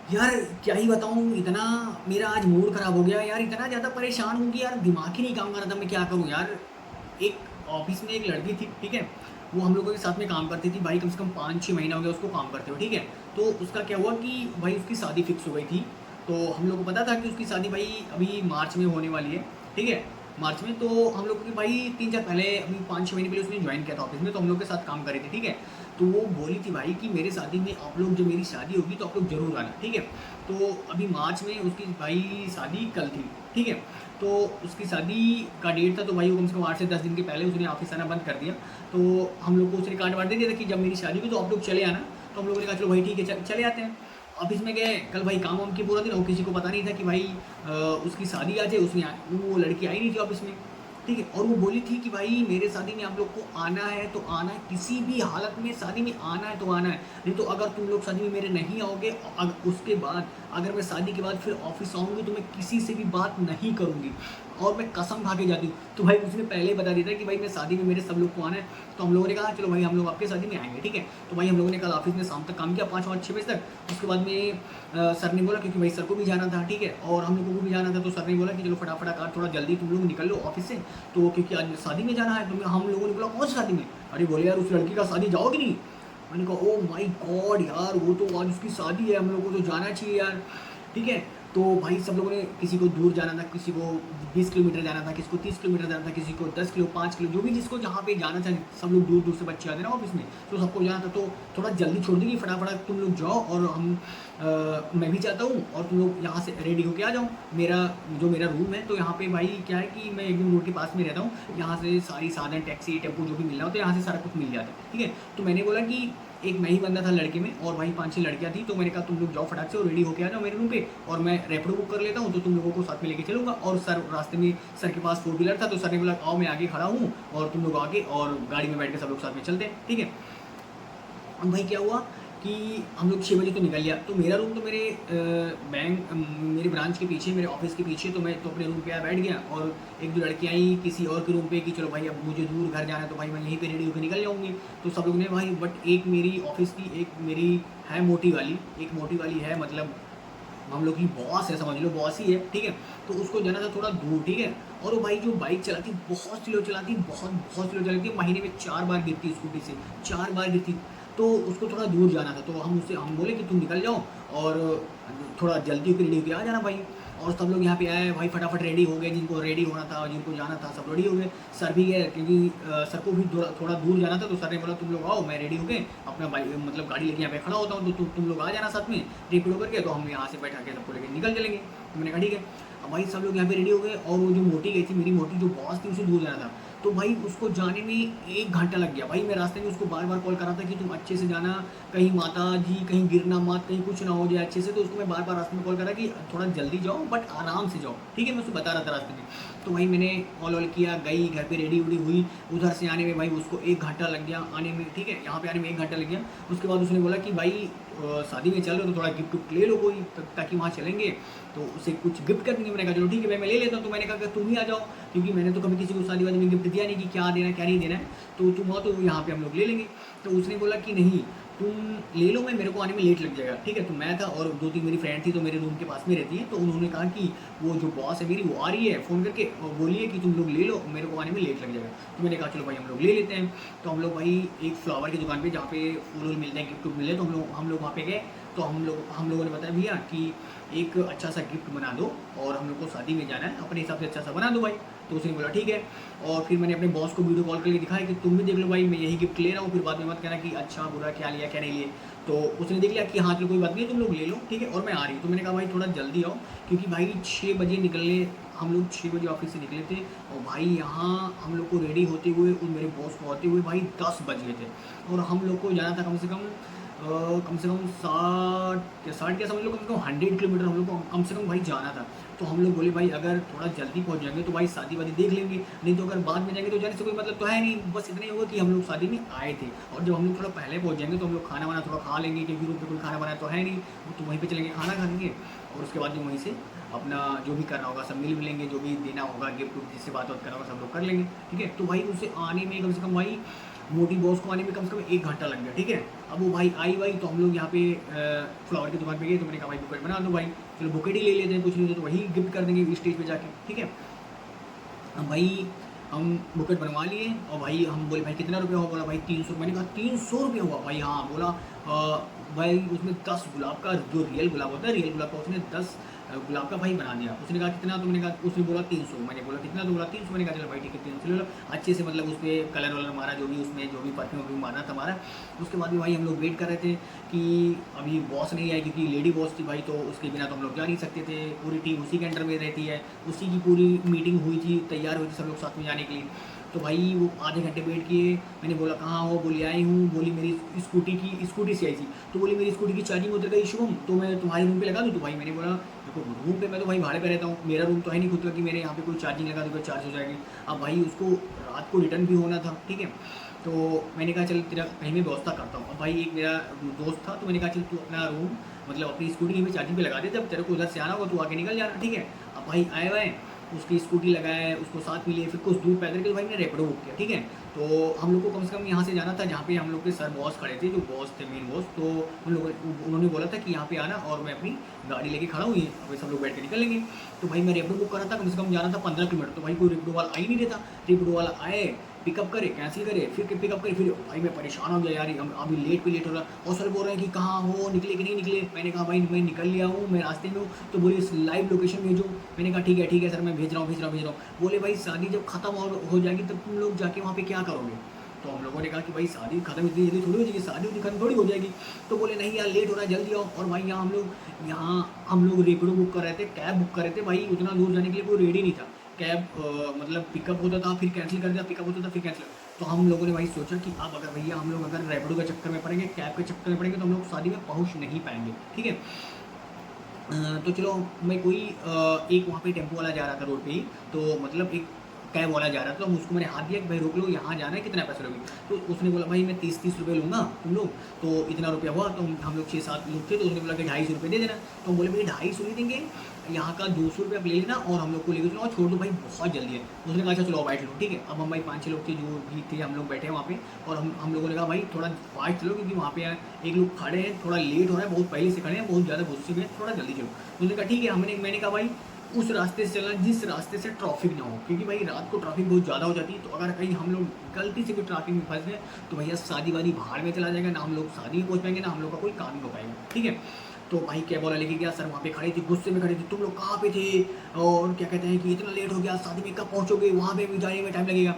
यार क्या ही बताऊँ, इतना मेरा आज मूड ख़राब हो गया यार, इतना ज़्यादा परेशान हूँ कि यार दिमाग ही नहीं काम कर रहा था, मैं क्या करूँ यार। एक ऑफ़िस में एक लड़की थी, ठीक है? वो हम लोगों के साथ में काम करती थी भाई, कम से कम 5-6 महीना हो गया उसको काम करते हुए, ठीक है? तो उसका क्या हुआ कि भाई उसकी शादी फ़िक्स हो गई थी। तो हम लोग को पता था कि उसकी शादी भाई अभी मार्च में होने वाली है, ठीक है? मार्च में तो हम लोग की भाई 3-4 पहले अभी 5-6 महीने पहले उसने जॉइन किया था ऑफ़िस में, तो हम लोग के साथ काम कर रही थी, ठीक है? तो वो बोली थी भाई कि मेरे शादी में आप लोग, जब मेरी शादी होगी तो आप लोग ज़रूर आना, ठीक है? तो अभी मार्च में उसकी भाई शादी कल थी, ठीक है? तो उसकी शादी का डेट था, तो भाई वो कम से कम 8 से 10 दिन के पहले उसने ऑफ़िस आना बंद कर दिया। तो हम लोग को उसने कार्ड वार्ड दे दिया था कि जब मेरी शादी होगी तो आप लोग चले आना। तो हम लोगों ने कहा चलो भाई ठीक है, चले आते हैं। ऑफ़िस में गए, कल भाई काम वाम किया पूरा दिन, और किसी को पता नहीं था कि भाई उसकी शादी आज है। वो लड़की आई नहीं थी ऑफ़िस में, ठीक है? और वो बोली थी कि भाई मेरे शादी में आप लोग को आना है तो आना है, किसी भी हालत में शादी में आना है तो आना है। नहीं तो अगर तुम लोग शादी में मेरे नहीं आओगे, उसके बाद अगर मैं शादी के बाद फिर ऑफ़िस आऊँगी तो मैं किसी से भी बात नहीं करूँगी, और मैं कसम खा के जाती हूँ। तो भाई उसने पहले ही बता दिया था कि भाई मैं शादी में मेरे सब लोग को आना है। तो हम लोगों ने कहा चलो भाई हम लोग आपके शादी में आएँगे, ठीक है? तो भाई हम लोगों ने कल ऑफ़िस में शाम तक काम किया, 5-5 6 बजे तक। उसके बाद में सर ने बोला, क्योंकि भाई सर को भी जाना था, ठीक है? और हम लोगों को भी जाना था, तो सर ने बोला कि चलो फटाफट कार थोड़ा जल्दी तुम लोग निकल लो ऑफ़िस से, तो क्योंकि आज शादी में जाना है। तो हम लोगों ने बोला कौन सी शादी में? अरे बोले यार उस लड़की का शादी, जाओगे नहीं? मैंने कहा ओह माय गॉड यार, वो तो आज उसकी शादी है, हम लोगों को तो जाना चाहिए यार, ठीक है? तो भाई सब लोगों ने, किसी को दूर जाना था, किसी को 20 किलोमीटर जाना था, किसी को 30 किलोमीटर जाना था, किसी को 10 किलो 5 किलो, जो भी जिसको जहाँ पे जाना था, सब लोग दूर दूर से बच्चे आते हैं ना ऑफिस में, तो सबको जाना था। तो थोड़ा जल्दी छोड़ देंगे, फटाफट तुम लोग जाओ, और मैं भी चाहता हूँ, और तुम लोग यहाँ से रेडी होके आ जाओ। मेरा जो मेरा रूम है, तो यहाँ पे भाई क्या है कि मैं एकदम रोड के पास में रहता हूँ, यहाँ से सारी साधन, टैक्सी टेम्पो जो भी मिलना होता है, यहाँ से सारा कुछ मिल जाता है, ठीक है? तो मैंने बोला कि एक मैं ही बंदा था लड़के में, और भाई 5-6 लड़कियाँ थी, तो मैंने कहा तुम लोग जाओ फटाक से और रेडी होके आ जाओ मेरे रूम पे, और मैं रैपिडो बुक कर लेता हूँ, तो तुम लोगों को साथ में लेके चलूँगा। और सर रास्ते में, सर के पास 4 व्हीलर था, तो सर ने बोला आओ मैं आगे खड़ा हूँ, और तुम लोग आगे, और गाड़ी में बैठ के सब लोग साथ में चलते हैं, ठीक है? अब भाई क्या हुआ कि हम लोग 6 बजे तो निकल लिया। तो मेरा रूम तो मेरे मेरे ब्रांच के पीछे, मेरे ऑफिस के पीछे, तो मैं तो अपने रूम पे आ बैठ गया, और एक दो लड़कियाँ आई किसी और के रूम पे कि चलो भाई अब मुझे दूर घर जाना है, तो भाई मैं यहीं पे रेडी होकर निकल जाऊँगी। तो सब लोग ने भाई, बट एक मेरी ऑफिस की, एक मेरी है मोटी वाली, एक मोटी वाली है, मतलब हम लोग की बॉस है, समझ लो बॉस ही है, ठीक है? तो उसको जाना था थोड़ा दूर, ठीक है? और वो भाई जो बाइक चलाती, बहुत स्लो चलाती, बहुत बहुत स्लो चलाती, महीने में 4 बार गिरती स्कूटी से, 4 बार गिरती। तो उसको थोड़ा दूर जाना था, तो हम बोले कि तुम निकल जाओ, और थोड़ा जल्दी होकर रेडी होके आ जाना भाई। और सब लोग यहाँ पे आए भाई, फटाफट रेडी हो गए, जिनको रेडी होना था, जिनको जाना था, सब रेडी हो गए। सर भी गए, क्योंकि सर को भी थोड़ा दूर जाना था, तो सर ने बोला तुम लोग आओ, मैं रेडी हो गए, अपना बाइक मतलब गाड़ी लेके यहाँ पे खड़ा होता हूँ, तो तुम लोग आ जाना साथ में रेपिडो करके, तो हम यहाँ से बैठा के सबको लेके निकल चलेंगे। तो मैंने कहा ठीक है। अब भाई सब लोग यहाँ पे रेडी हो गए, और वो जो मोटी गई थी, मेरी मोटी जो बॉस थी, उसे दूर जाना था। तो भाई उसको जाने में 1 घंटा लग गया भाई। मैं रास्ते में उसको बार बार कॉल कर रहा था कि तुम अच्छे से जाना, कहीं माता जी कहीं गिरना मत, कहीं कुछ ना हो जाए अच्छे से। तो उसको मैं बार बार रास्ते में कॉल कर रहा कि थोड़ा जल्दी जाओ, बट आराम से जाओ, ठीक है? मैं उसको बता रहा था रास्ते में। तो भाई मैंने कॉल वॉल किया, गई घर पे रेडी वडी हुई, उधर से आने में भाई उसको 1 घंटा लग गया आने में, ठीक है? यहाँ पे आने में 1 घंटा लग गया। उसके बाद उसने बोला कि भाई शादी में चल रहे हो तो थोड़ा गिफ्ट विफ्ट ले लो कोई, ताकि वहाँ चलेंगे तो उसे कुछ गिफ्ट कर देंगे। मैंने कहा चलो ठीक है भाई, मैं ले लेता हूँ। तो मैंने कहा कि तुम ही आ जाओ, क्योंकि मैंने तो कभी किसी को शादी वादी में गिफ्ट दिया नहीं कि क्या देना है क्या नहीं देना है, तो तुम आओ तो यहाँ पे हम लोग ले लेंगे। तो उसने बोला कि नहीं तुम ले लो, मैं मेरे को आने में लेट लग जाएगा, ठीक है? तो मैं था और 2-3 मेरी फ्रेंड थी, तो मेरे रूम के पास में रहती है, तो उन्होंने कहा कि वो जो बॉस है मेरी, वो आ रही है फ़ोन करके, और बोली है कि तुम लोग ले लो, मेरे को आने में लेट लग जाएगा। तो मैंने कहा चलो भाई हम लोग ले लेते हैं। तो हम लोग भाई एक फ्लावर की दुकान पे, जहाँ पे फूल वूल मिलते हैं, गिफ्ट मिलते हैं, तो हम लोग वहाँ पे गए। तो हम लोगों ने बताया भैया कि एक अच्छा सा गिफ्ट बना दो, और हम लोग को शादी में जाना है, अपने हिसाब से अच्छा सा बना दो भाई। तो उसने बोला ठीक है। और फिर मैंने अपने बॉस को वीडियो कॉल करके दिखाया कि तुम भी देख लो भाई, मैं यही गिफ्ट ले रहा हूँ, फिर बाद में मत कहना कि अच्छा बुरा क्या लिया क्या नहीं लिए। तो उसने देख लिया कि हाँ चलो कोई बात नहीं, तुम लोग ले लो, ठीक है? और मैं आ रही हूँ। तो मैंने कहा भाई थोड़ा जल्दी आओ, क्योंकि भाई 6 बजे निकलने, हम लोग 6 बजे ऑफिस से निकले थे, और भाई यहाँ हम लोग को रेडी होते हुए और मेरे बॉस को आते हुए भाई 10 बज गए थे। और हम लोग को जाना था कम से कम 60 क्या समझ लो, कम से कम 100 किलोमीटर हम लोग को कम से कम भाई जाना था। तो हम लोग बोले भाई अगर थोड़ा जल्दी पहुंच जाएंगे तो भाई शादी वादी देख लेंगे, नहीं तो अगर बाद में जाएंगे तो जाने से कोई मतलब तो है नहीं, बस इतना ही होगा कि हम लोग शादी में आए थे। और जब हम लोग थोड़ा पहले पहुंच जाएंगे तो हम लोग खाना वाना थोड़ा खा लेंगे, क्योंकि रूम पे कोई खाना बनाया तो है नहीं, वो तो वहीं पे चलेंगे खाना खा लेंगे, और उसके बाद में वहीं से अपना जो भी करना होगा सब मिल मिलेंगे, जो भी देना होगा गिफ्ट, जिससे बात करना होगा सब लोग कर लेंगे, ठीक है? तो भाई उसे आने में कम से कम भाई मोटी बॉस को आने में कम से कम 1 घंटा लग गया, ठीक है। अब वो भाई आई वाई तो हम लोग यहाँ पे फ्लावर की दुकान पे गए, तो मैंने कहा भाई बुकेट बना दो भाई, चलो बुकेट ही ले लेते हैं, कुछ नहीं तो वही गिफ्ट कर देंगे स्टेज पे जाके, ठीक है। अब भाई हम बुकेट बनवा लिए और भाई हम बोले भाई कितना रुपया हुआ, बोला भाई 300, मैंने कहा 300 रुपया हुआ भाई, हाँ बोला भाई उसमें 10 गुलाब का, जो रियल गुलाब होता है रियल गुलाब का, उसने 10 गुलाब का भाई बना दिया। उसने कहा कितना, तो मैंने कहा, उसने बोला 300, मैंने बोला कितना, तो बोला 300, मैंने कहा चलो भाई ठीक है 300 ले लो, अच्छे से मतलब उस पर कलर वलर मारा, जो भी उसमें जो भी परफ्यूम वर्फ्यूम मारना था हमारा। उसके बाद भी भाई हम लोग वेट कर रहे थे कि अभी बॉस नहीं आए, क्योंकि लेडी बॉस थी भाई, तो उसके बिना तो हम लोग जा नहीं सकते थे, पूरी टीम उसी के अंडर में रहती है, उसी की पूरी मीटिंग हुई थी, तैयार हुई थी सब लोग साथ में जाने के लिए। तो भाई वो आधे घंटे वेट किए, मैंने बोला कहाँ हो, बोली आई हूँ, बोली मेरी स्कूटी से आई थी, तो बोली मेरी स्कूटी की चार्जिंग उतर गई शुभम, तो मैं तुम्हारे रूम पे लगा दूँ, तो भाई मैंने बोला देखो रूम पे मैं तो भाई भाड़े पे रहता हूँ, मेरा रूम तो है नहीं खुद का कि मेरे यहाँ पे कोई चार्जिंग लगा दूँगा चार्ज हो जाएगी। अब भाई उसको रात को रिटर्न भी होना था, ठीक है। तो मैंने कहा चल तेरा कहीं में व्यवस्था करता हूँ। अब भाई एक मेरा दोस्त था, तो मैंने कहा चल तू अपना रूम मतलब अपनी स्कूटी कहीं पे चार्जिंग पे लगा दे, जब तेरे को उधर से आना होगा तू आके निकल जाना, ठीक है। अब भाई आए हुए उसकी स्कूटी लगाए, उसको साथ मिले, फिर कुछ दूर पैदल के भाई मैंने रैपिडो बुक किया, ठीक है। तो हम लोग को कम से कम यहाँ से जाना था जहाँ पे हम लोग के सर बॉस खड़े थे, जो बॉस थे मेन बॉस, तो उन लोगों उन्होंने बोला था कि यहाँ पे आना, और मैं अपनी गाड़ी लेके खड़ा हूँ, अभी सब लोग बैठ के निकलेंगे। तो भाई मैं रैपिडो बुक करा था, कम से कम जाना था 15 किलोमीटर, तो भाई कोई रैपिडो वाला आ ही नहीं रहता। रैपिडो वाला आए, पिकअप करे, कैंसिल करे, फिर पिकअप करे, फिर भाई मैं परेशान हो गया यार, हम अभी लेट पे लेट हो रहा। और सर बोल रहे हैं कि कहाँ हो, निकले कि नहीं निकले। मैंने कहा भाई मैं निकल लिया हूँ, मैं रास्ते में हूँ, तो बोले लाइव लोकेशन भेजो। मैंने कहा ठीक है सर, मैं भेज रहा हूँ। बोले भाई शादी जब खत्म हो जाएगी तब तुम लोग जाके वहाँ पे क्या करोगे। तो हम लोगों ने कहा कि भाई शादी खत्म इतनी जल्दी थोड़ी हो जाएगी, शादी उतनी खत्म थोड़ी हो जाएगी। तो बोले नहीं यार लेट हो रहा है, जल्दी आओ। और भाई यहाँ हम लोग रेपिडो बुक कर रहे थे, कैब बुक कर रहे थे भाई, उतना दूर जाने के लिए कोई रेडी नहीं था। कैब मतलब पिकअप होता था फिर कैंसिल कर दिया, पिकअप होता था फिर कैंसिल। तो हम लोगों ने भाई सोचा कि अब अगर भैया हम लोग अगर रैपिडो के चक्कर में पड़ेंगे, कैब के चक्कर में पड़ेंगे, तो हम लोग शादी में पहुँच नहीं पाएंगे, ठीक है। तो चलो मैं कोई एक वहाँ पे टेम्पो वाला जा रहा था रोड पे ही, तो मतलब एक कैब वाला जा रहा था, तो उसको मैंने हाथ दिया कि भाई रोक लो, यहाँ जाना है, कितना पैसे लोगे। तो उसने बोला भाई मैं 30 रुपये लूँगा तुम लोग, तो इतना रुपया हुआ। तो हम लोग 6-7 लोग थे, तो उसने बोला कि 250 रुपये दे देना। तो हम बोले भाई 250 नहीं देंगे, यहाँ का 200 रुपये आप ले लेना और हम लोग को लेकर चलो और छोड़ दो भाई, बहुत जल्दी है। उसने कहा अच्छा चलो बैठ लो, ठीक है। अब हम भाई 5-6 लोग थे जो भी थे, हम लोग बैठे वहाँ पे, और हम लोगों ने कहा भाई थोड़ा फास्ट चलो, क्योंकि वहाँ पे एक लोग खड़े हैं, थोड़ा लेट हो रहा है, बहुत पहले से खड़े हैं, बहुत ज़्यादा गुस्से में, थोड़ा जल्दी चलो। उसने कहा ठीक है। मैंने कहा भाई उस रास्ते से चलना जिस रास्ते से ट्रैफिक ना हो, क्योंकि भाई रात को ट्रैफिक बहुत ज़्यादा हो जाती है। तो अगर कहीं हम लोग गलती से कोई ट्रैफिक में फंस गए तो भैया शादी वादी भाड़ में चला जाएगा, ना हम लोग शादी में पहुँच पाएंगे, ना हम लोग का कोई काम ही हो पाएगा, ठीक है। तो भाई कैब वाला लेके गया, सर वहाँ पे खड़े थे, गुस्से में खड़े थे, तुम लोग कहाँ पे थे और क्या कहते हैं कि इतना लेट हो गया, शादी में कब पहुँचोगे, वहाँ पे भी जाने में टाइम लगेगा।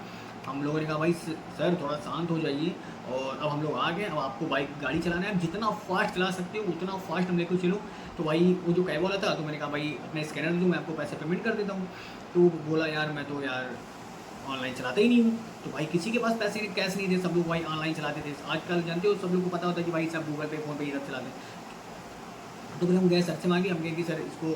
हम लोगों ने कहा भाई सर थोड़ा शांत हो जाइए, और अब हम लोग आ गए, अब आपको बाइक गाड़ी चलाना है, आप जितना फास्ट चला सकते हो उतना फास्ट हम लेकर चलो। तो भाई वो जो कैब वाला था, तो मैंने कहा भाई अपना स्कैनर दो, मैं आपको पैसे पेमेंट कर देता हूँ। तो बोला यार मैं तो यार ऑनलाइन चलाता ही नहीं हूँ। तो भाई किसी के पास पैसे कैश नहीं थे, सब लोग भाई ऑनलाइन चलाते थे। आजकल जानते हो सब लोग को पता होता है कि भाई सब गूगल पे फ़ोन पे ये सब चलाते हैं। तो फिर हम गए सर से मांगे, हम कहे कि सर इसको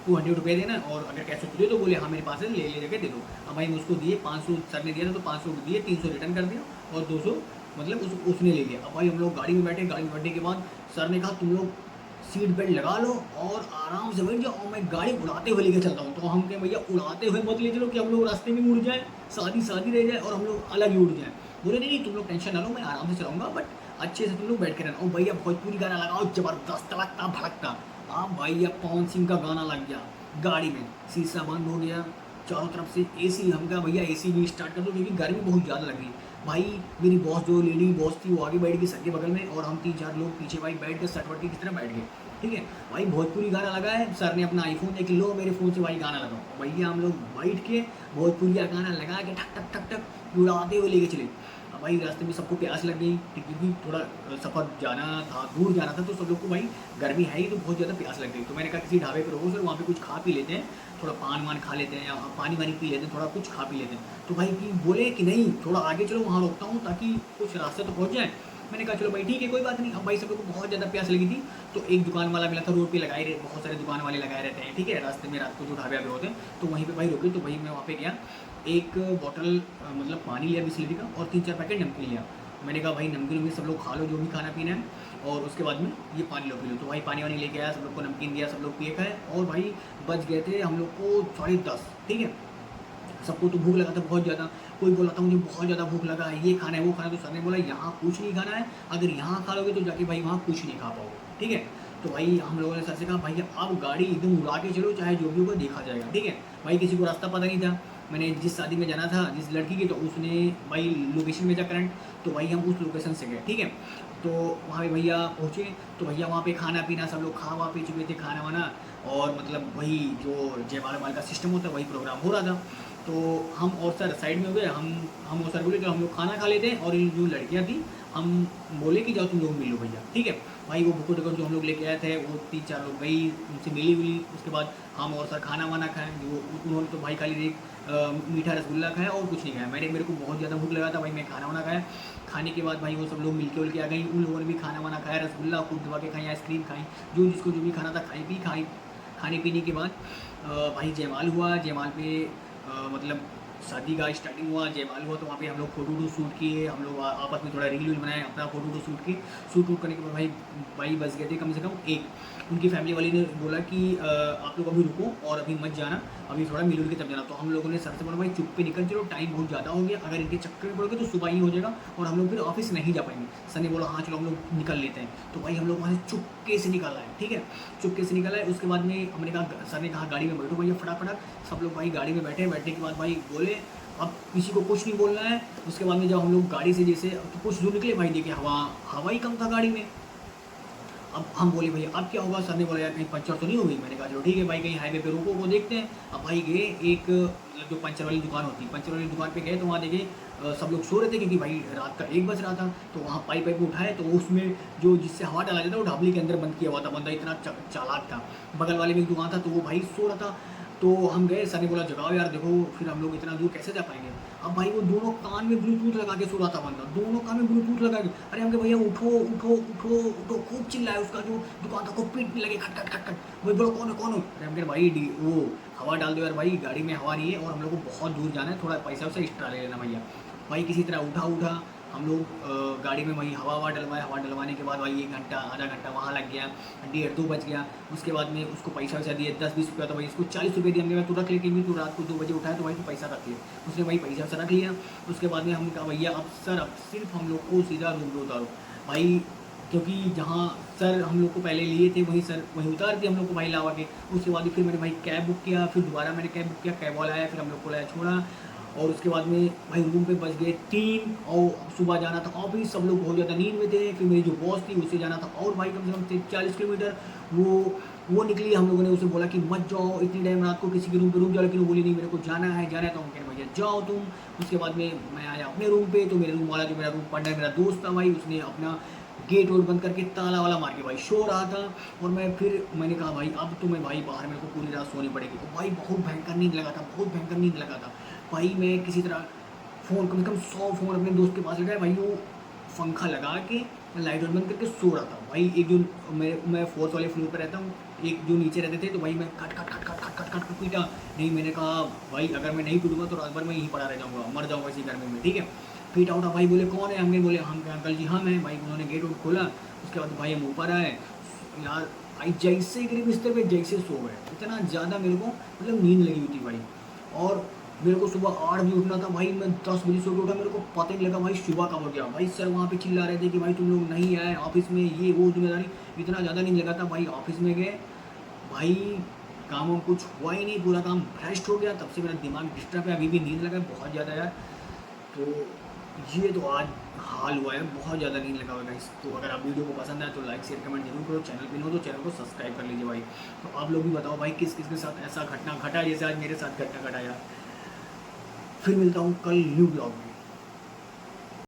200 रुपये देना, और अगर कैश हो तो दे दो। बोले हाँ मेरे पास है, ले जाके दे दो। अब भाई मैं उसको दिए 500, सर ने दिया था तो 500 दिए, 300 रिटर्न कर दिया, और 200 मतलब उसने ले लिया। अब भाई हम लोग गाड़ी में बैठे, गाड़ी में बैठने के बाद सर ने कहा तुम लोग सीट बेल्ट लगा लो और आराम से बैठ जाओ, और मैं गाड़ी उड़ाते हुए लेके चलता हूँ। तो हम कहें भैया उड़ाते हुए मत ले चलो कि हम लोग रास्ते में उड़ जाए, शादी रह जाए और हम लोग अलग ही उड़ जाए। बोले नहीं तुम लोग टेंशन ना लो, मैं आराम से चलाऊंगा, बट अच्छे से तुम लोग बैठ के रहना। और भैया भोजपुरी गाना लगाओ जबरदस्त लगता भड़कता। हाँ भैया पवन सिंह का गाना लग गया गाड़ी में, शीशा बंद हो गया, चारों तरफ से एसी। हम कहा भैया एसी भी स्टार्ट कर दो, क्योंकि गर्मी बहुत ज़्यादा लग रही है। भाई मेरी बॉस जो लेडी बॉस थी वो आगे बैठ गई सर के बगल में, और हम 3-4 लोग पीछे भाई बैठ के सटवटी की तरह बैठ गए, ठीक है। भाई भोजपुरी गाना लगा है, सर ने अपना आईफोन देख लो मेरे फ़ोन से भाई गाना लगाओ। भैया हम लोग बैठ के भोजपुरी का गाना लगा के ठक ठक ठक ठक उड़ाते हुए लेके चले। अब भाई रास्ते में सबको प्यास लग गई, क्योंकि थोड़ा सफ़र जाना था, दूर जाना था, तो सब लोग को भाई गर्मी है ही, तो बहुत ज़्यादा प्यास लग गई। तो मैंने कहा किसी ढाबे पर रहो सर, वहाँ पे कुछ खा पी लेते हैं, थोड़ा पान वान खा लेते हैं, या पानी वानी पी लेते हैं, थोड़ा कुछ खा पी लेते हैं। तो भाई कि बोले कि नहीं थोड़ा आगे चलो, वहाँ रोकता हूँ ताकि कुछ रास्ते तो पहुँच जाए। मैंने कहा चलो भाई ठीक है कोई बात नहीं। अब भाई सब लोग को बहुत ज़्यादा प्यास लगी थी, तो एक दुकान वाला मिला था रोड पे, लगाए रहे बहुत सारे दुकान वाले लगाए रहते हैं, ठीक है, रास्ते में रात को जो ढाबे होते हैं, तो वहीं पे भाई रुके। तो भाई मैं वहाँ पे गया, एक बॉटल मतलब पानी लिया बिस्लरी का, और 3-4 पैकेट नमकीन लिया। मैंने कहा भाई नमकीन में सब लोग खा लो जो भी खाना पीना है, और उसके बाद में ये पानी लो पी लो। तो भाई पानी वानी लेके आया, सब लोग को नमकीन दिया, सब लोग पिए खाए, और भाई बच गए थे हम लोग को 10:30, ठीक है। सबको तो भूख लगा था बहुत ज़्यादा, कोई बोला था मुझे बहुत ज़्यादा भूख लगा है, ये खाना है वो खाना है, तो सर ने बोला यहाँ कुछ नहीं खाना है, अगर यहाँ खा लोगे तो जाके भाई वहाँ कुछ नहीं खा पाओगे, ठीक है। तो भाई हम लोगों ने सर से कहा भाई आप गाड़ी एकदम उड़ा के चलो, चाहे जो भी होगा देखा जाएगा, ठीक है। भाई किसी को रास्ता पता नहीं था, मैंने जिस शादी में जाना था जिस लड़की की, तो उसने भाई लोकेशन भेजा करंट, तो भाई हम उस लोकेशन से गए, ठीक है। तो वहाँ पे भैया पहुँचे, तो भैया वहाँ पे खाना पीना सब लोग खा वा पी चुके थे, खाना वाना, और मतलब वही जो जयमाला वाल का सिस्टम होता है वही प्रोग्राम हो रहा था। तो हम और सर साइड में हो गए, हम और सर बोले कि हम लोग खाना खा लेते हैं, और ये जो लड़कियाँ थी हम बोले कि जाओ तुम लोग मिलो भैया, ठीक है। भाई वो भुक्को टक्कर जो हम लोग लेके आए थे वो 3-4 लोग गई, उनसे मिली हुई, उसके बाद हम और सर खाना वाना खाएँ, जो उन्होंने तो भाई खाली एक मीठा रसगुल्ला खाया और कुछ नहीं खाया। मेरे को बहुत ज़्यादा भूख लगा था भाई, मैं खाना वाना खाया। खाने के बाद भाई वो सब लोग मिलके उल के आ गई, उन लोगों ने भी खाना वाना खाया, रसगुल्ला खूब दबा के खाई, आइसक्रीम खाई, जो जिसको जो भी खाना था खाई। खाने पीने के बाद भाई जयमाल हुआ, जयमाल पे मतलब शादी का स्टार्टिंग हुआ, जयमाल हुआ, तो वहाँ पे हम लोग फ़ोटो वोटो शूट किए, हम लोग आपस में थोड़ा रील वील बनाए, अपना फ़ोटो वोटो शूट किए। शूट वूट करने के बाद भाई बच गए थे कम से कम एक। उनकी फैमिली वाली ने बोला कि आप लोग अभी रुको और अभी मत जाना, अभी थोड़ा मिल के तब जाना। तो हम लोगों ने सर से बोला भाई चुप पे निकल चलो, टाइम बहुत ज़्यादा हो गया, अगर इनके चक्कर में पड़ोगे तो सुबह ही हो जाएगा और हम लोग फिर ऑफिस नहीं जा पाएंगे। सर ने बोला हाँ चलो हम लोग निकल लेते हैं। तो भाई हम लोग वहाँ से चुपके से निकल आए, ठीक है, चुपके से निकल आए। उसके बाद में हमने कहा, सर ने कहा गाड़ी में बैठो भैया फटाफट, सब लोग भाई गाड़ी में बैठे। बैठने के बाद भाई बोले अब किसी को कुछ नहीं बोलना है। उसके बाद में जब हम लोग गाड़ी से जैसे तो कुछ दूर निकले भाई देखे हवा ही कम था गाड़ी में। अब हम बोले भैया अब क्या होगा, सर ने बोला यार कहीं पंचर तो नहीं होगी। मैंने कहा चलो ठीक है भाई, कहीं हाईवे पे रोको वो देखते हैं। अब भाई गए एक मतलब जो पंचर वाली दुकान होती है, पंचर वाली दुकान पे गए तो वहाँ देखे सब लोग सो रहे थे क्योंकि भाई रात का 1 बज रहा था। तो वहाँ पाइप उठाए तो उसमें जो जिससे हवा डाला जाता है वो ढाबली के अंदर बंद किया हुआ था, बंदा इतना चालाक था। बगल वाले में एक दुकान था तो वो भाई सो रहा था। तो हम गए, सर ने बोला जगाओ यार देखो, फिर हम लोग इतना दूर कैसे जा पाएंगे। अब भाई वो दोनों कान में ब्लूटूथ लगा के सो रहा था बंदा, दोनों कान में ब्लूटूथ लगा के। अरे हम कहे भैया उठो उठो उठो उठो, खूब चिल्लाए। उसका जो दुकान था खूब पीटने लगे, खट खट खट खट। वही बोलो कौन है। अरे हम कहे भाई वो हवा डाल दो यार भाई, गाड़ी में हवा नहीं है और हम लोग को बहुत दूर जाना है, थोड़ा पैसा वैसा एक्स्ट्रा ले लेना भैया। भाई किसी तरह उठा हम लोग गाड़ी में वही हवा डलवाने के बाद भाई 1 घंटा आधा घंटा वहाँ लग गया, 1:30-2 बज गया। उसके बाद में उसको पैसा वैसा दिए 10-20 रुपया, तो भाई इसको 40 रुपये दिए हमने। मैं तो रख लेके भी तो रात को 2 बजे उठाया तो भाई तो पैसा रख लिया। उसने भाई पैसा वैसा रख लिया। उसके बाद में हमने कहा भैया अब सर अब सिर्फ हम लोग को सीधा रूम पे उतारो भाई, क्योंकि जहाँ सर हम लोग को पहले लिए थे वहीं सर वहीं उतार दिए हम लोग को भाई लावा के। उसके बाद फिर मैंने भाई कैब बुक किया, फिर दोबारा मैंने कैब बुक किया, कैब वाला आया, फिर हम लोग को लाया छोड़ा। और उसके बाद में भाई रूम पे बज गए 3 और सुबह जाना था ऑफिस, सब लोग बहुत ज़्यादा नींद में थे। फिर मेरी जो बॉस थी उससे जाना था और भाई कम से कम 40 किलोमीटर। वो निकली, हम लोगों ने उसे बोला कि मत जाओ इतनी टाइम रात को किसी के रूम पे रुक जाओ, लेकिन वो बोली नहीं मेरे को जाना है। तो हम कह रहे भैया जाओ तुम। उसके बाद में मैं आया अपने रूम पे, तो मेरे रूम वाला जो मेरा रूम पार्टनर मेरा दोस्त था भाई, उसने अपना गेट वोट बंद करके ताला वाला मार के भाई सो रहा था। और मैंने कहा भाई अब तो मैं भाई बाहर मेरे को पूरी रात सोनी पड़ेगी। तो भाई बहुत भयंकर नींद लगा था, बहुत भयंकर नींद लगा था भाई। मैं किसी तरह फ़ोन कम से कम 100 फ़ोन अपने दोस्त के पास लगाया भाई, वो पंखा लगा के लाइट बंद करके सो रहा था भाई। एक जो मैं 4th वाले फ्लोर पर रहता हूँ, एक जो नीचे रहते थे, तो भाई मैं खट खट खट खट खट खट खट पीटा नहीं। मैंने कहा भाई अगर मैं नहीं पीटूंगा तो रात भर मैं यहीं पड़ा रह जाऊँगा, मर जाऊँगा इसी गर्मी में, ठीक है। पीटा उठा भाई, बोले कौन है, हमने बोले हम अंकल जी हम हैं भाई। उन्होंने गेट उठ खोला, उसके बाद भाई हम ऊपर आए यार। भाई जैसे गिरे बिस्तर पे जैसे सो गए, इतना ज़्यादा मेरे को मतलब नींद लगी हुई थी भाई। और मेरे को सुबह 8 बजे उठना था भाई, मैं 10 बजे सो के उठा, मेरे को पता ही नहीं लगा भाई सुबह कब हो गया। भाई सर वहाँ पे चिल्ला रहे थे कि भाई तुम लोग नहीं आए ऑफिस में, ये वो जिम्मेदारी। इतना ज़्यादा नहीं लगा था भाई। ऑफिस में गए भाई, काम वाम कुछ हुआ ही नहीं, पूरा काम फ्रेश हो गया। तब से मेरा दिमाग डिस्टर्ब है, अभी भी नींद लगा है बहुत ज़्यादा यार। तो ये तो आज हाल हुआ है, बहुत ज़्यादा नींद लगा हुआ है। तो अगर आप वीडियो को पसंद आए तो लाइक शेयर कमेंट जरूर करो। चैनल पे हो तो चैनल को सब्सक्राइब कर लीजिए भाई। तो आप लोग भी बताओ भाई किस किस के साथ ऐसा घटना घटा जैसे आज मेरे साथ घटना घटा यार। फिर मिलता हूँ कल न्यू ब्लॉग में।